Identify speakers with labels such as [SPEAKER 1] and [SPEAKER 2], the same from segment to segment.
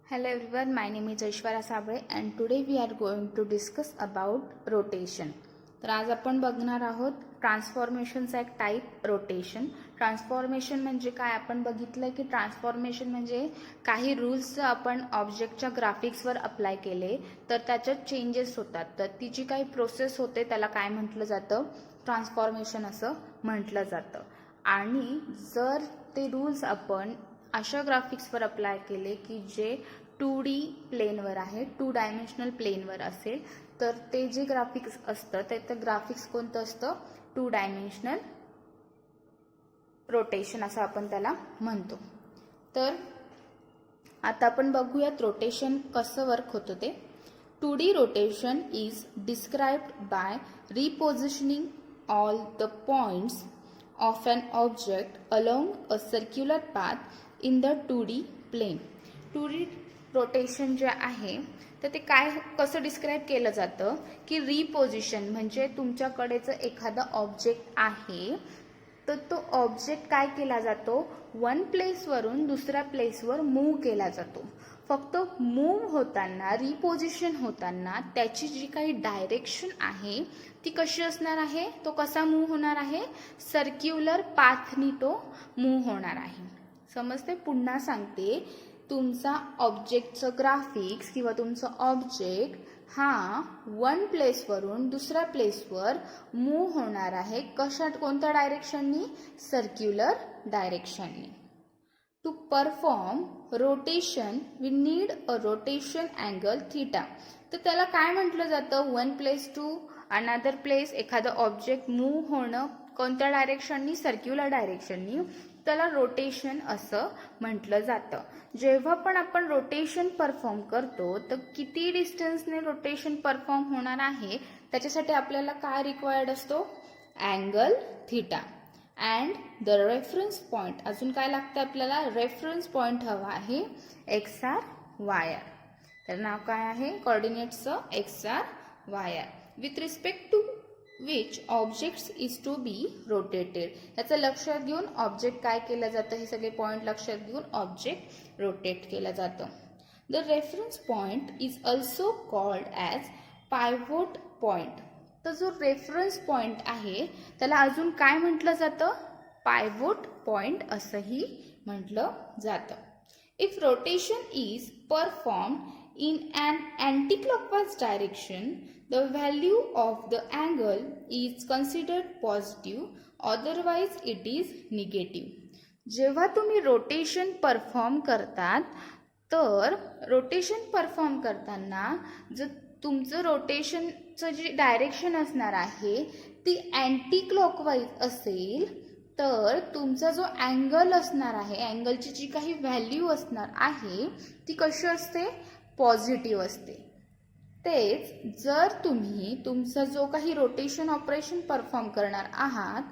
[SPEAKER 1] Hello everyone, my name is Aishwarya Sabre and today we are going to discuss about rotation. तर आज आपण बघणार आहोत ट्रान्सफॉर्मेशनचा एक टाईप रोटेशन. ट्रान्सफॉर्मेशन म्हणजे काय आपण बघितलं की ट्रान्सफॉर्मेशन म्हणजे काही रूल्स आपण ऑब्जेक्टच्या ग्राफिक्सवर अप्लाय केले तर त्याच्यात चेंजेस होतात, तर ती जी काही प्रोसेस होते त्याला काय म्हटलं जातं, ट्रान्सफॉर्मेशन असं म्हटलं जातं. आणि जर ते रूल्स आपण अशा ग्राफिक्सवर अप्लाय केले की जे 2D प्लेनवर आहे, 2 डायमेन्शनल प्लेनवर असेल, तर ते जे ग्राफिक्स असतं ते ग्राफिक्स कोणतं असतं, 2 डायमेन्शनल रोटेशन असं आपण त्याला म्हणतो. तर आता आपण बघूयात रोटेशन कसं वर्क होतं ते. 2D rotation is described bye रिपोजिशनिंग all the points of an object along a circular path in the 2D plane. 2D rotation जे आहे तर ते काय कसं डिस्क्राइब केलं जातं की रिपोजिशन म्हणजे तुमच्याकडेचं एखादं ऑब्जेक्ट आहे तर तो ऑब्जेक्ट काय केला जातो, वन प्लेसवरून दुसऱ्या प्लेसवर मूव्ह केला जातो. फक्त मूव्ह होताना, रिपोजिशन होताना त्याची जी काही डायरेक्शन आहे ती कशी असणार आहे, तो कसा मूव्ह होणार आहे, सर्क्युलर पाथनी तो मूव्ह होणार आहे. समजते? पुन्हा सांगते, तुमचा ऑब्जेक्टचं ग्राफिक्स किंवा तुमचं ऑब्जेक्ट हा वन प्लेसवरून दुसऱ्या प्लेसवर मूव्ह होणार आहे. कशात, कोणत्या डायरेक्शननी, सर्क्युलर डायरेक्शननी. To perform rotation we need a rotation angle theta. तर त्याला काय म्हटलं जातं, one place to another place एखादं ऑब्जेक्ट मूव्ह होणं कोणत्या डायरेक्शननी, सर्क्युलर डायरेक्शननी, त्याला रोटेशन असं म्हटलं जातं. जेव्हा पण आपण रोटेशन परफॉर्म करतो तर किती डिस्टन्सने रोटेशन परफॉर्म होणार आहे त्याच्यासाठी आपल्याला काय रिक्वायर्ड असतो, angle theta and the reference point. अजून काय लागतं आपल्याला, रेफरन्स पॉइंट हवा आहे XR YR. तर नाव काय आहे कोऑर्डिनेट्सचं, XR YR, with respect to which objects is to be rotated. याचं लक्षात घेऊन ऑब्जेक्ट काय केलं जातं, हे सगळे पॉइंट लक्षात घेऊन ऑब्जेक्ट रोटेट केलं जातं. The reference point is also called as pivot point. तर जो रेफरन्स पॉइंट आहे त्याला अजून काय म्हटलं जातं, पायव्होट पॉइंट असंही म्हटलं जातं. If rotation is performed in an anti-clockwise direction, the value of the angle is considered positive, otherwise it is negative. जेव्हा तुम्ही रोटेशन परफॉर्म करतात तर रोटेशन परफॉर्म करताना जर तुमचं रोटेशनचं जी डायरेक्शन असणार आहे ती अँटी क्लॉकवाईज असेल तर तुमचा जो अँगल असणार आहे, अँगलची जी काही व्हॅल्यू असणार आहे ती कशी असते, पॉझिटिव्ह असते. तेच जर तुम्ही तुमचा जो काही रोटेशन ऑपरेशन परफॉर्म करणार आहात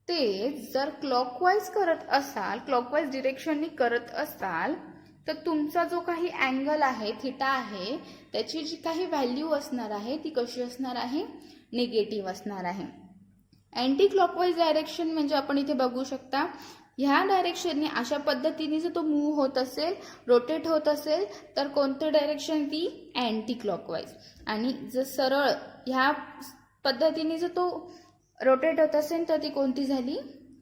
[SPEAKER 1] ते जर क्लॉकवाईज करत असाल, क्लॉकवाईज डिरेक्शननी करत असाल तर तुमचा जो काही अँगल आहे, थिटा आहे, त्याची जी काही व्हॅल्यू असणार आहे ती कशी असणार आहे, निगेटिव्ह असणार आहे. अँटी क्लॉकवाईज डायरेक्शन म्हणजे आपण इथे बघू शकता ह्या डायरेक्शनने अशा पद्धतीने जर तो मूव्ह होत असेल, रोटेट होत असेल तर कोणती डायरेक्शन, ती अँटी क्लॉकवाईज. आणि जर सरळ ह्या पद्धतीने जर तो रोटेट होत असेल तर ती कोणती झाली,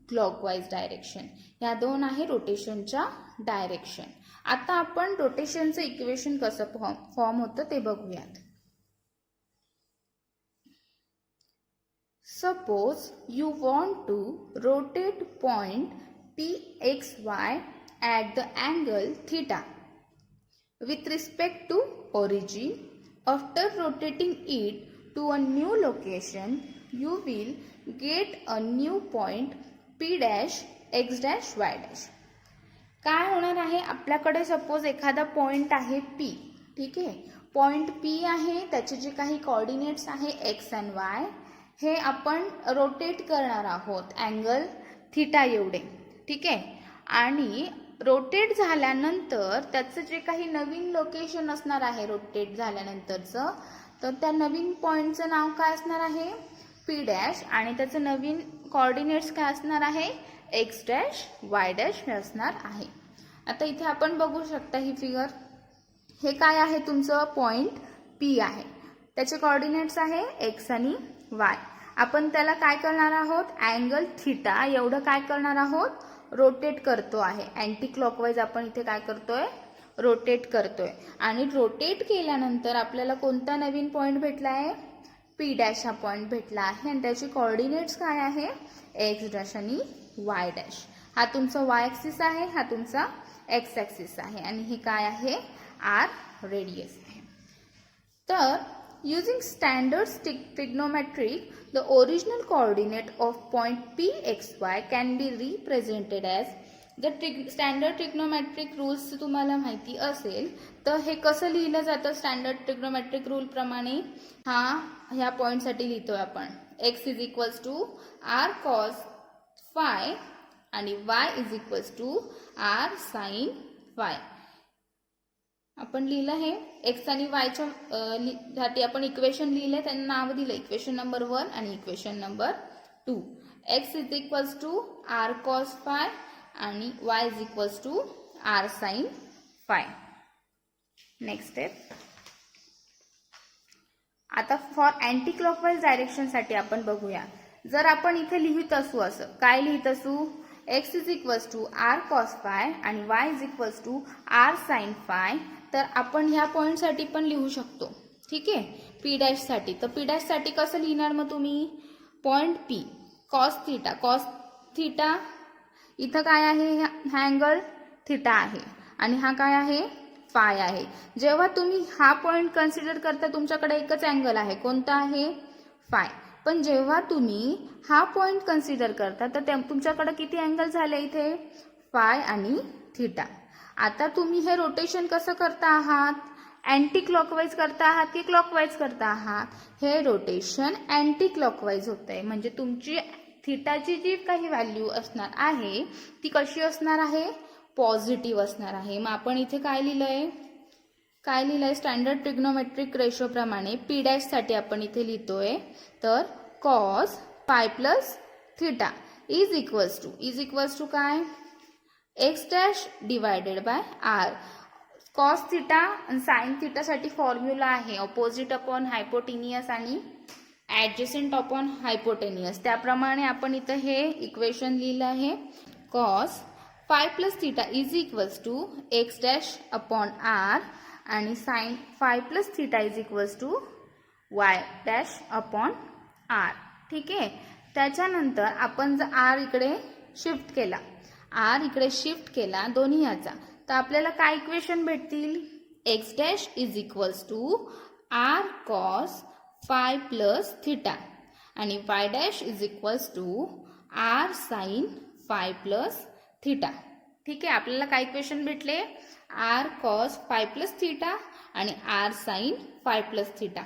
[SPEAKER 1] क्लॉकवाईज डायरेक्शन. ह्या दोन आहे रोटेशनच्या डायरेक्शन. आता आपण रोटेशनचं इक्वेशन कसं फॉर्म होतं ते बघूयात. Suppose you want to rotate point PXY at the angle theta with respect to origin. After rotating it to a new location, you will get a new point P dash X dash Y dash. काय होणार आहे, आपल्याकडे suppose एखादा point आहे P, ठीक आहे, point P आहे, त्याचे जे काही कोऑर्डिनेट्स आहे X and Y हे आपण रोटेट करणार आहोत अँगल थीटा एवढे, ठीक आहे. आणि रोटेट झाल्यानंतर त्याचं जे काही नवीन लोकेशन असणार आहे रोटेट झाल्यानंतरचं, तर त्या नवीन पॉइंटचं नाव काय असणार आहे, P डॅश, आणि त्याचं नवीन कोऑर्डिनेट्स काय असणार आहे, X डॅश Y डॅश हे असणार आहे. आता इथे आपण बघू शकता ही फिगर, हे काय आहे तुमचं पॉइंट पी आहे, त्याचे कोऑर्डिनेट्स आहे एक्स आणि वाय. आपण त्याला काय करणार आहोत, अँगल थीटा एवढं काय करणार आहोत, रोटेट करतो आहे. अँटी क्लॉकवाईज आपण इथे काय करतोय, रोटेट करतोय. आणि रोटेट केल्यानंतर आपल्याला कोणता नवीन पॉइंट भेटला आहे, पी डॅश हा पॉइंट भेटला आहे. आणि त्याचे कोऑर्डिनेट्स काय आहे, एक्स डॅश आणि वाय डॅश. हा तुमचा वाय ॲक्सिस आहे, हा तुमचा एक्स ॲक्सिस आहे. आणि हे काय आहे, आर रेडियस आहे. तर using standard trigonometric, the original coordinate of point pxy can be represented as the standard trigonometric rules तुम्हाला माहिती असेल तर हे कसं लिहिलं जातं स्टँडर्ड ट्रिग्नोमेट्रिक रूल प्रमाणे. ह्या पॉइंट साठी लिहितोय आपण x is equals to R cos phi आणि y is equals to R sine phi. आपण लिहिलं हे एक्स आणि वायच्या साठी आपण इक्वेशन लिहिले, त्यांना नाव दिलं इक्वेशन नंबर 1 आणि equation number 2. X is equals to R cos phi आणि Y is equals to R sine phi. Next step. आता फॉर अँटी क्लॉकवाईज डायरेक्शनसाठी आपण बघूया. जर आपण इथे लिहित असू, असं काय लिहित असू, x is equals to R cos phi आणि Y is equals to R sine phi, तर आपण ह्या पॉइंटसाठी पण लिहू शकतो. ठीक आहे, पी डॅश साठी. तर पी डॅश साठी कसं लिहिणार मग तुम्ही, पॉइंट पी कॉस थीटा इथं काय आहे, हा अँगल थीटा आहे आणि हा काय आहे, फाय आहे. जेव्हा तुम्ही हा पॉइंट कन्सिडर करता तुमच्याकडे एकच अँगल आहे, कोणता आहे, फाय. पण जेव्हा तुम्ही हा पॉइंट कन्सिडर करता तर तुमच्याकडे किती अँगल झाले इथे, फाय आणि थीटा. आता तुम्ही हे रोटेशन कसं करता आहात, अँटी क्लॉकवाईज करता आहात की क्लॉकवाईज करता आहात, हे रोटेशन अँटी क्लॉकवाईज होत आहे. म्हणजे तुमची थीटाची जी काही व्हॅल्यू असणार आहे ती कशी असणार आहे, पॉझिटिव्ह असणार आहे. मग आपण इथे काय लिहिलंय, स्टँडर्ड ट्रिग्नोमेट्रिक रेशो प्रमाणे पी डॅश साठी आपण इथे लिहितोय, तर cos phi plus theta is equals to काय, x dash divided by r. Cos theta आणि साइन थीटा साठी फॉर्म्युला आहे ऑपोजिट अपॉन हायपोटेनियस आणि ऍडजसेंट अपॉन हायपोटेनियस. त्याप्रमाणे आपण इथं हे इक्वेशन लिहिलं आहे, cos phi plus theta is equals to x dash upon r आणि sine phi plus theta is equals to Y dash upon R. ठीक आहे. त्याच्यानंतर आपण जर आर इकडे शिफ्ट केला दोन्ही याचा, तर आपल्याला काय इक्वेशन भेटतील, x dash is equals to R cos phi plus theta आणि y dash is equals to R sine phi plus theta. ठीक आहे, आपल्याला काय इक्वेशन भेटले, r cos phi plus theta आणि r sine phi plus theta.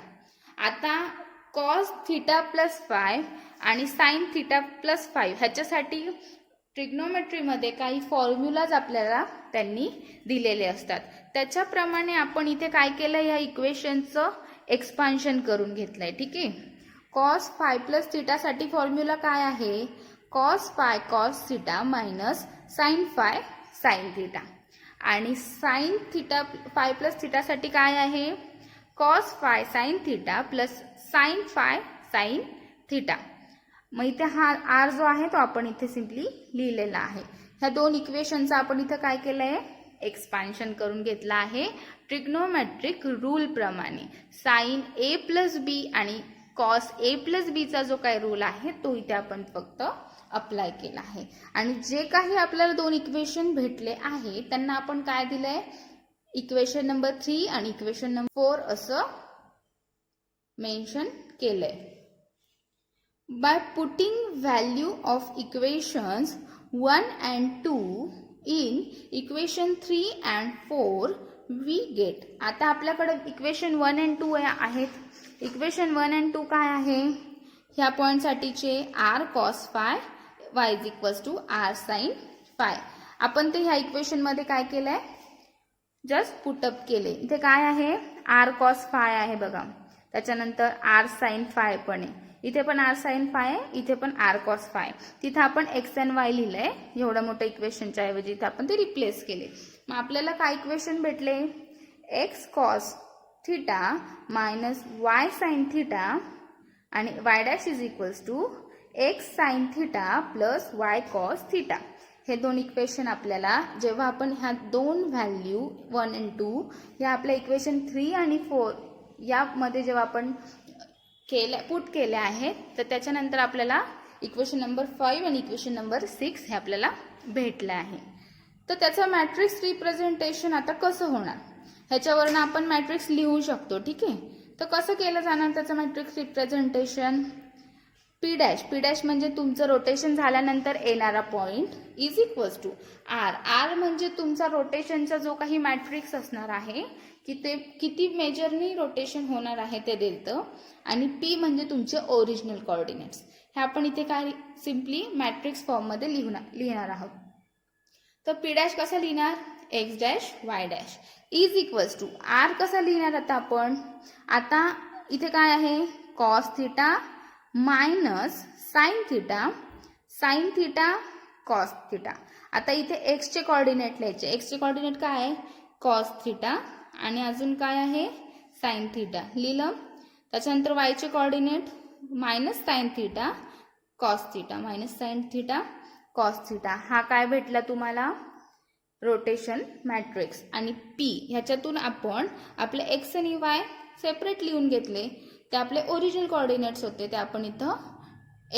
[SPEAKER 1] आता cos theta plus phi आणि sine theta plus phi ह्याच्यासाठी ट्रिग्नोमेट्रीमध्ये काही फॉर्म्युलाज आपल्याला त्यांनी दिलेले असतात. त्याच्याप्रमाणे आपण इथे काय केलं, या इक्वेशनचं एक्सपान्शन करून घेतलंय. ठीक आहे, कॉस फाय प्लस थीटासाठी फॉर्म्युला काय आहे, cos phi cos theta minus sine phi sine theta. आणि साइन थीटा फाय प्लस थीटासाठी काय आहे, cos phi sine theta plus sine phi sine theta. मग इथे हा आर जो आहे तो आपण इथे सिम्पली लिहिलेला आहे. ह्या दोन इक्वेशनचा आपण इथं काय केलंय, एक्सपान्शन करून घेतला आहे ट्रिग्नोमेट्रिक रूल प्रमाणे. साइन ए प्लस बी आणि कॉस ए प्लस बीचा जो काही रूल आहे तो इथे आपण फक्त अप्लाय केला आहे. आणि जे काही आपल्याला दोन इक्वेशन भेटले आहे त्यांना आपण काय दिलंय, इक्वेशन नंबर 3 आणि इक्वेशन नंबर 4 असं मेन्शन केलंय. By putting value of equations 1 and 2 in equation 3 and 4 we get. आता आपल्याकडे इक्वेशन 1 and 2 आहेत. इक्वेशन 1 and 2 काय आहे, ह्या पॉइंट साठीचे R cos phi Y is equals to R sine phi. आपण ते ह्या इक्वेशन मध्ये काय केलंय, जस्ट पुटअप केले. इथे काय आहे, आर कॉस फाय आहे बघा, त्याच्यानंतर आर साइन फाय पण आहे, इथे पण आर साइन फाय आहे, इथे पण आर कॉस फाय. तिथे आपण एक्स अँड वाय लिहिलंय, एवढं मोठं इक्वेशनच्या ऐवजी इथे आपण ते रिप्लेस केले. मग आपल्याला काय इक्वेशन भेटले, x cos theta minus y sine theta आणि y dash is equals to x sine theta plus y cos theta. हे दोन इक्वेशन आपल्याला जेव्हा आपण ह्या दोन व्हॅल्यू 1 आणि 2 ह्या आपल्या इक्वेशन 3 आणि 4 यामध्ये जेव्हा आपण पुट केल्या आहेत तर त्याच्यानंतर आपल्याला इक्वेशन नंबर 5 आणि इक्वेशन नंबर 6 हे आपल्याला भेटलं आहे. तर त्याचं मॅट्रिक्स रिप्रेझेंटेशन आता कसं होणार ह्याच्यावरून आपण मॅट्रिक्स लिहू शकतो. ठीक आहे. तर कसं केलं जाणार त्याचं मॅट्रिक्स रिप्रेझेंटेशन. पी डॅश म्हणजे तुमचं रोटेशन झाल्यानंतर येणारा point is equals to R म्हणजे तुमचा रोटेशनचा जो काही मॅट्रिक्स असणार आहे की ते किती मेजरनी रोटेशन होणार आहे ते देतं आणि पी म्हणजे तुमचे ओरिजिनल कोऑर्डिनेट्स. हे आपण इथे काय सिम्पली मॅट्रिक्स फॉर्ममध्ये लिहिणार आहोत. तर पी डॅश कसा लिहिणार X dash Y dash is equals to R कसा लिहिणार आता आपण. आता इथे काय आहे cos theta minus sine theta cos theta. आता इथे एक्सचे कोऑर्डिनेट लिहायचे. एक्सचे कोऑर्डिनेट काय आहे कॉस थिटा आणि अजून काय आहे साइन थिटा लिहिलं. त्याच्यानंतर वायचे coordinate minus sine theta cos theta minus sine theta cos theta. हा काय भेटला तुम्हाला रोटेशन मॅट्रिक्स. आणि पी ह्याच्यातून आपण आपले एक्स आणि वाय सेपरेट लिहून घेतले. ते आपले ओरिजिनल कोऑर्डिनेट्स होते ते आपण इथं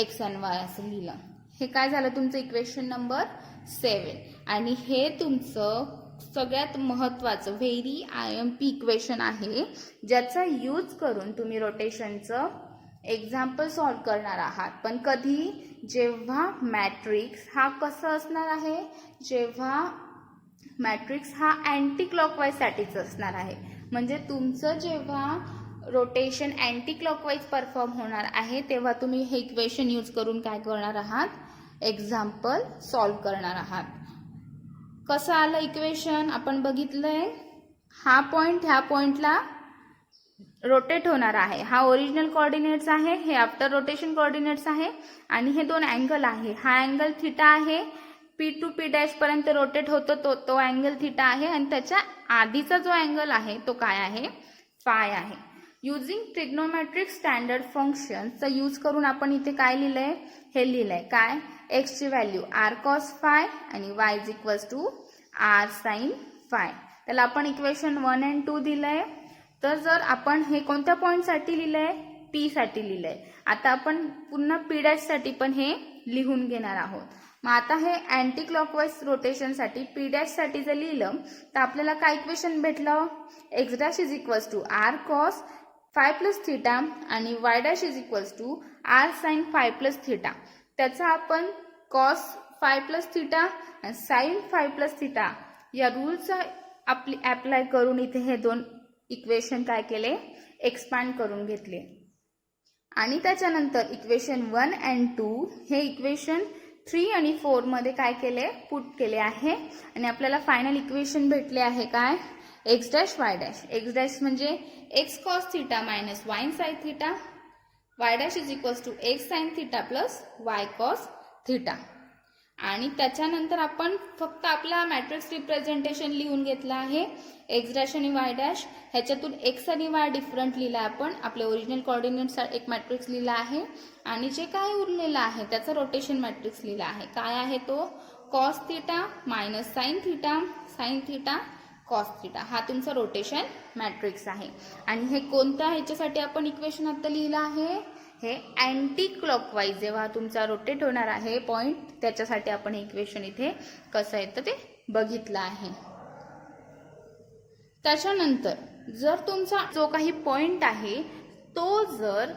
[SPEAKER 1] एक्स आणि वाय असं लिहिलं. हे काय झालं तुमचं इक्वेशन नंबर 7. आणि हे तुमचं सगळ्यात महत्त्वाचं व्हेरी IMP इक्वेशन आहे ज्याचा यूज करून तुम्ही रोटेशनचं एक्झाम्पल सॉल्व करणार आहात. पण कधी जेव्हा मॅट्रिक्स हा कसं असणार आहे जेव्हा मॅट्रिक्स हा अँटी क्लॉकवाईजसाठीच असणार आहे. म्हणजे तुमचं जेव्हा रोटेशन अँटी क्लॉकवाईज परफॉर्म होणार आहे तेव्हा तुम्ही हे इक्वेशन यूज करून काय करणार आहात एक्झाम्पल सॉल्व करणार आहात. कसं आलं इक्वेशन आपण बघितलंय. हा पॉइंट ह्या पॉइंटला रोटेट होणार आहे. हा ओरिजिनल कोऑर्डिनेट्स आहे हे आफ्टर रोटेशन कोऑर्डिनेट्स आहे आणि हे दोन अँगल आहे. हा अँगल थिटा आहे. पी टू पी डॅश पर्यंत रोटेट होतो तो अँगल थिटा आहे आणि त्याच्या आधीचा जो अँगल आहे तो काय आहे फाय आहे. युजिंग ट्रिग्नोमेट्रिक स्टँडर्ड फंक्शनचा यूज करून आपण इथे काय लिहिलंय हे लिहिलंय काय एक्सची व्हॅल्यू आर कॉस फाय आणि Y is equals to R sine phi. त्याला आपण इक्वेशन 1 आणि 2 दिलंय. तर जर आपण हे कोणत्या पॉईंटसाठी लिहिलंय पी साठी लिहिलंय. आता आपण पुन्हा पी डॅश साठी पण हे लिहून घेणार आहोत. मग आता हे अँटी क्लॉकवाईज रोटेशनसाठी पी डॅश साठी जर लिहिलं तर आपल्याला काय इक्वेशन भेटलं x dash is equals to R cos phi plus theta आणि y dash is equals to R sine phi plus theta. त्याचा आपण कॉस फाय प्लस थिटा आणि साइन फाय प्लस थिटा या रूलचा अप्लाय करून इथे हे दोन इक्वेशन काय केले एक्सपांड करून घेतले. आणि त्याच्यानंतर इक्वेशन 1 आणि 2 हे इक्वेशन 3 आणि 4 मध्ये काय केले पुट केले आहे आणि आपल्याला फायनल इक्वेशन भेटले आहे काय x dash Y dash. X dash म्हणजे x cos theta minus y sine theta y dash is equals to x sine theta plus y cos theta. आणि त्याच्यानंतर आपण फक्त आपला मॅट्रिक्स रिप्रेझेंटेशन लिहून घेतला आहे एक्स डॅश आणि वाय डॅश. ह्याच्यातून एक्स आणि वाय डिफरंट लिहिला आपण आपले ओरिजिनल कोऑर्डिनेट्स एक मॅट्रिक्स लिहिला आहे आणि जे काय उरलेलं आहे त्याचा रोटेशन मॅट्रिक्स लिहिला आहे. काय आहे तो cos theta minus sine theta cos theta. हा तुमचा रोटेशन मॅट्रिक्स आहे. आणि हे कोणत्या ह्याच्यासाठी आपण इक्वेशन आता लिहिलं आहे हे अँटी क्लॉकवाईज जेव्हा तुमचा रोटेट होणार आहे पॉइंट त्याच्यासाठी आपण हे इक्वेशन इथे कसं येतं ते बघितलं आहे. त्याच्यानंतर जर तुमचा जो काही पॉइंट आहे तो जर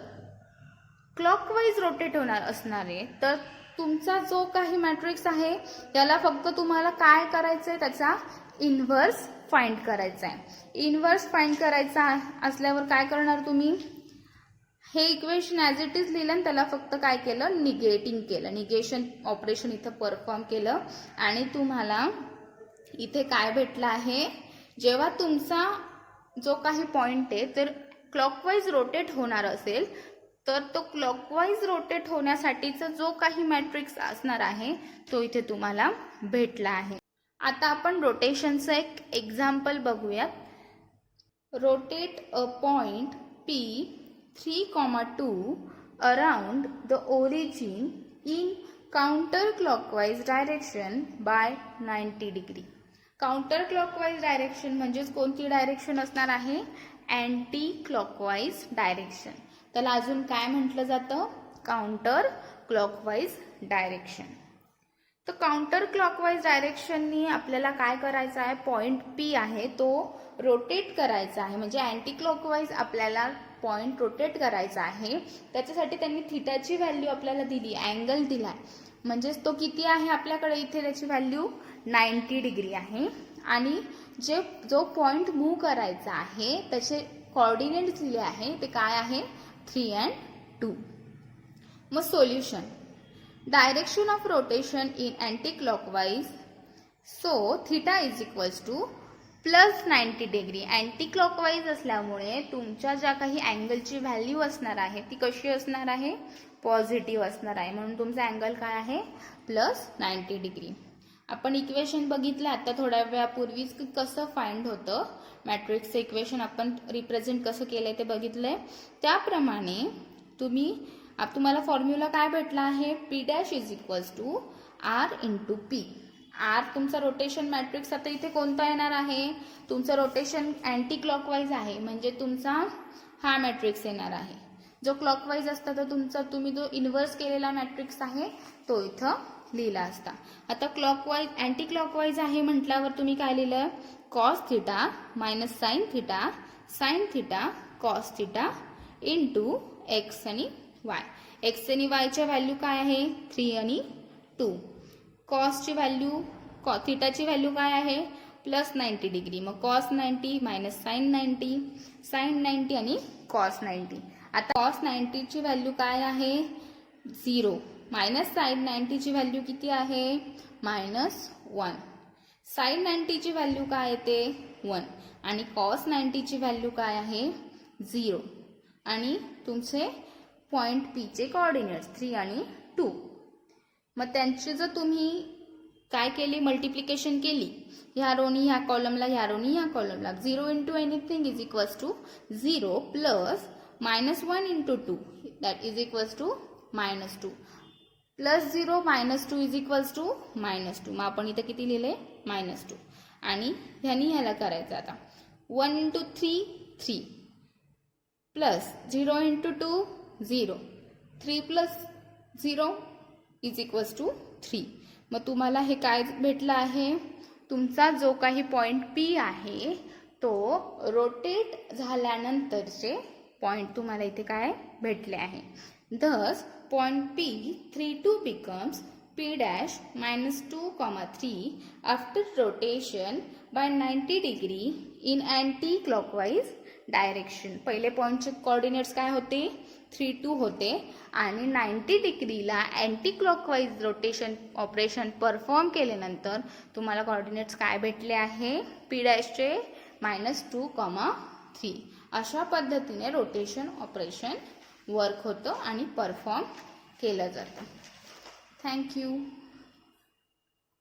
[SPEAKER 1] क्लॉकवाईज रोटेट होणार असणार आहे तर तुमचा जो काही मॅट्रिक्स आहे त्याला फक्त तुम्हाला काय करायचंय त्याचा इन्व्हर्स फाइंड करायचा आहे. इन्व्हर्स फाइंड करायचा असल्यावर काय करणार तुम्ही हे इक्वेशन ॲज इट इज लिहिलं आणि त्याला फक्त काय केलं निगेटिंग केलं. निगेशन ऑपरेशन इथं परफॉर्म केलं आणि तुम्हाला इथे काय भेटलं आहे जेव्हा तुमचा जो काही पॉइंट आहे तर क्लॉकवाईज रोटेट होणार असेल तर तो क्लॉकवाईज रोटेट होण्यासाठीचा जो काही मॅट्रिक्स असणार आहे तो इथे तुम्हाला भेटला आहे. आता आपण रोटेशनचं एक एक्झाम्पल बघूयात. rotate a point P 3,2 around the origin in counterclockwise direction by 90 degree. Counter clockwise direction म्हणजेच कोणती डायरेक्शन असणार आहे? Anti clockwise direction. त्याला अजून काय म्हटलं जातं? Counter clockwise direction. तर काउंटर क्लॉकवाईज डायरेक्शननी आपल्याला काय करायचं आहे? पॉइंट पी आहे तो रोटेट करायचा आहे. म्हणजे अँटी क्लॉकवाईज आपल्याला पॉइंट रोटेट करायचा आहे. त्याच्यासाठी त्यांनी थीटाची व्हॅल्यू आपल्याला दिली, अँगल दिलाय. म्हणजेच तो किती आहे आपल्याकडे? इथे त्याची व्हॅल्यू 90 डिग्री आहे. आणि जो पॉइंट मूव्ह करायचा आहे त्याचे कोऑर्डिनेट्स दिले आहे ते काय आहे? 3 and 2. मग solution. Direction of rotation in anti clockwise. So theta is equals two plus 90 degree. Anti clockwise असल्यामुळे तुमच्या ज्या काही अँगलची व्हॅल्यू असणार आहे ती कशी असणार आहे? पॉझिटिव्ह असणार आहे. म्हणून तुमचा अँगल काय आहे? Plus 90 degree. आपण इक्वेशन बघितलं आता थोड्या वेळापूर्वीच कसं फाइंड होतं. मॅट्रिक्सचं इक्वेशन आपण रिप्रेझेंट कसं केलंय ते बघितलंय. त्याप्रमाणे तुम्हाला फॉर्म्युला काय भेटला आहे? P dash is equals to R into P. R तुमचा रोटेशन मॅट्रिक्स आता इथे कोणता येणार आहे? तुमचं रोटेशन अँटी क्लॉकवाईज आहे म्हणजे तुमचा हा मॅट्रिक्स येणार आहे. जो क्लॉकवाईज असता तर तुम्ही जो इन्व्हर्स केलेला मॅट्रिक्स आहे तो इथं लिहिला असता. आता क्लॉकवाईज अँटी क्लॉकवाईज आहे म्हटल्यावर तुम्ही काय लिहिलं? Cos theta minus sine theta cos theta into x आणि वाय. एक्स आणि वायच्या व्हॅल्यू काय आहे? 3 आणि 2. कॉसची व्हॅल्यू थिटाची व्हॅल्यू काय आहे? Plus 90 degree. मग कॉस 90 मायनस साइन 90 आणि कॉस 90. आता कॉस 90 ची व्हॅल्यू काय आहे? 0. मायनस साइन 90 ची व्हॅल्यू किती आहे? -1. साइन 90 ची व्हॅल्यू काय येते? 1. आणि कॉस 90 ची व्हॅल्यू काय आहे? 0. आणि तुमचे पॉइंट पी चे कोऑर्डिनेट्स 3 आणि 2. मग त्यांची जर तुम्ही काय केली? मल्टिप्लिकेशन केली. ह्या रोनी ह्या कॉलमला, ह्या रोनी ह्या कॉलमला. 0 into anything is equals to 0 plus -1 into 2 that is equals to -2. Plus 0 -2 is equals to -2. मग आपण इथे किती लिहिले? -2. आणि ह्यानी ह्याला करायचं आता 1 into 3 plus 0 into 2 0. 3 plus 0 is equals to 3. मग तुम्हाला हे काय भेटलं आहे? तुमचा जो काही पॉइंट पी आहे तो रोटेट झाल्यानंतरचे पॉइंट तुम्हाला इथे काय भेटले आहे. Thus, point P 3,2 becomes P dash minus 2,3 after rotation by 90 degree in anti-clockwise direction. पहिले पॉइंटचे कोऑर्डिनेट्स काय होते? 3,2 होते आणि 90 डिग्रीला anti clockwise rotation operation perform केल्यानंतर तुम्हाला कोऑर्डिनेट्स काय भेटले आहे? P डॅशचे -2,3. अशा पद्धतीने रोटेशन ऑपरेशन वर्क होतं आणि परफॉर्म केलं जातं. थँक्यू.